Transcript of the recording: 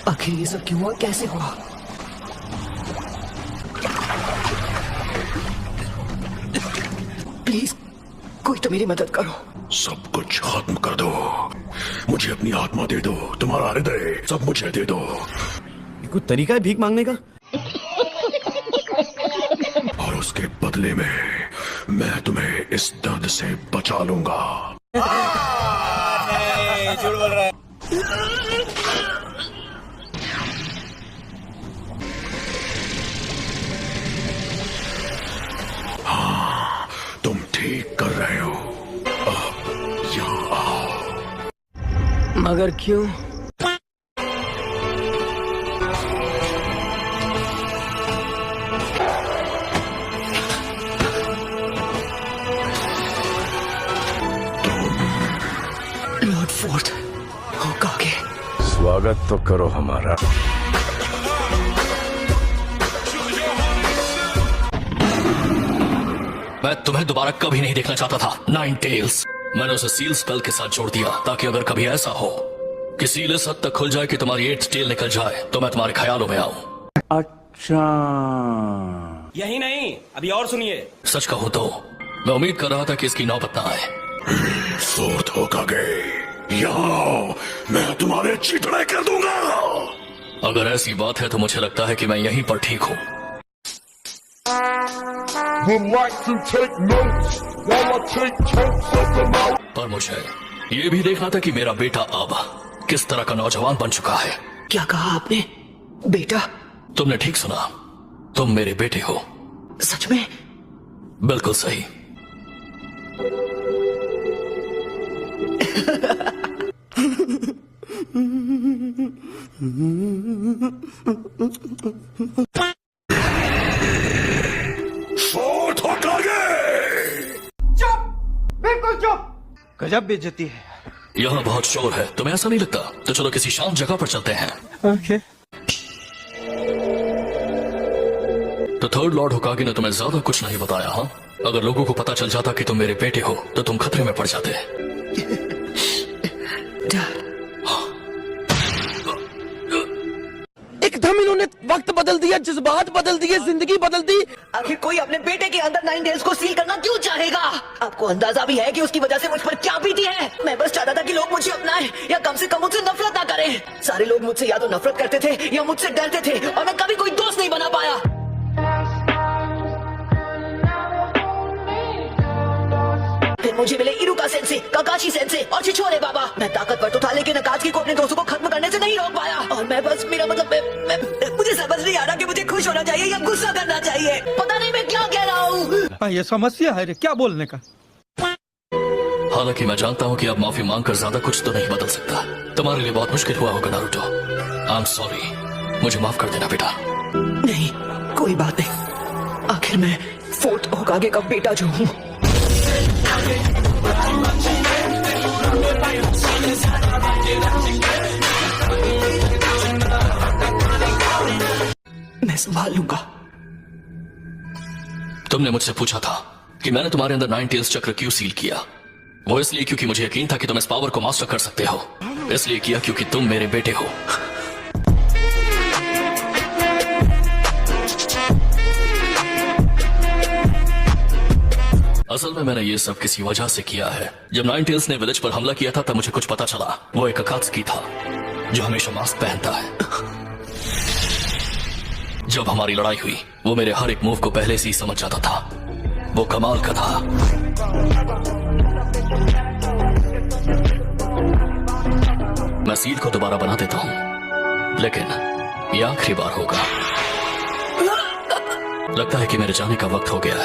आखिर ये सब क्यों हुआ, कैसे हुआ? प्लीज कोई तो मेरी मदद करो। सब कुछ खत्म कर दो, मुझे अपनी आत्मा दे दो, तुम्हारा हृदय सब मुझे दे दो। ये कोई तरीका है भीख मांगने का? और उसके बदले में मैं तुम्हें इस दर्द से बचा लूंगा। नहीं, झूठ बोल रहा है। हाँ, तुम ठीक कर रहे हो। अब यहाँ आओ। मगर क्यों? लॉर्ड फोर्थ होकागे, स्वागत तो करो हमारा। मैं तुम्हें दोबारा कभी नहीं देखना चाहता था, नाइन टेल्स। मैंने उसे सील स्पेल के साथ जोड़ दिया ताकि अगर कभी ऐसा हो कि सील इस हद तक खुल जाए कि तुम्हारी एट्थ टेल निकल जाए तो मैं तुम्हारे ख्यालों में आऊं। अच्छा, यही नहीं, अभी और सुनिए। सच कहूं तो मैं उम्मीद कर रहा था कि इसकी नौबत ना आए। फोर्थ होकागे, यहाँ आओ, मैं तुम्हारे चितड़े कर दूंगा। अगर ऐसी बात है तो मुझे लगता है कि मैं यहीं पर ठीक हूँ। पर मुझे ये भी देखना था कि मेरा बेटा अब किस तरह का नौजवान बन चुका है। क्या कहा आपने? बेटा? तुमने ठीक सुना, तुम मेरे बेटे हो। सच में? बिल्कुल सही। फोर्थ होकागे, बिल्कुल चुप। गजब बेइज्जती है। यहाँ बहुत शोर है, तुम्हें ऐसा नहीं लगता? तो चलो किसी शांत जगह पर चलते हैं। ओके। तो थर्ड लॉर्ड होकागे ने तुम्हें ज्यादा कुछ नहीं बताया? हाँ, अगर लोगों को पता चल जाता कि तुम मेरे बेटे हो तो तुम खतरे में पड़ जाते। एकदम इन्होंने वक्त बदल दिया, जज्बात बदल दिए, जिंदगी बदल दी। आखिर कोई अपने बेटे के अंदर 9 डेज को सील करना क्यों चाहेगा? आपको अंदाजा भी है कि उसकी वजह से मुझ पर क्या बीती है? मैं बस चाहता था कि लोग मुझे अपनाएं या कम से कम मुझसे नफरत ना करें। सारे लोग मुझसे या तो नफरत करते थे या मुझसे डरते थे और मैं कभी कोई दोस्त नहीं बना पाया। फिर मुझे मिले इरुका सेंसे, काकाशी सेंसे और छिछोरे बाबा। मैं ताकतवर तो था लेकिन अकात्सुकी को अपने दोस्तों को खत्म करने से नहीं रोक पाया। और मैं बस, मेरा मतलब मुझे समझ नहीं आ रहा कि मुझे खुश होना चाहिए या गुस्सा करना चाहिए। पता नहीं मैं क्या कह रहा हूँ। ये समस्या है रे, क्या बोलने का। हालांकि मैं जानता हूँ कि अब माफी मांगकर ज्यादा कुछ तो नहीं बदल सकता। तुम्हारे लिए बहुत मुश्किल हुआ होगा नारुतो। आई एम सॉरी, मुझे माफ कर देना बेटा। नहीं, कोई बात नहीं। आखिर मैं फोर्थ होकागे का बेटा जो हूँ। मैं संभाल लूंगा। तुमने मुझसे पूछा था कि मैंने तुम्हारे अंदर 9 टेल्स चक्र क्यों सील किया। वो इसलिए क्योंकि मुझे यकीन था कि तुम इस पावर को मास्टर कर सकते हो। इसलिए किया क्योंकि तुम मेरे बेटे हो। असल में मैंने ये सब किसी वजह से किया है। जब 9 टेल्स ने विलेज पर हमला किया था तब मुझे कुछ पता चला। वो एक अकात्सुकी था जो हमेशा मास्क पहनता है। जब हमारी लड़ाई हुई वो मेरे हर एक मूव को पहले से ही समझ जाता था। वो कमाल का था। मैं सील को दोबारा बना देता हूं, लेकिन ये आखिरी बार होगा। लगता है कि मेरे जाने का वक्त हो गया है।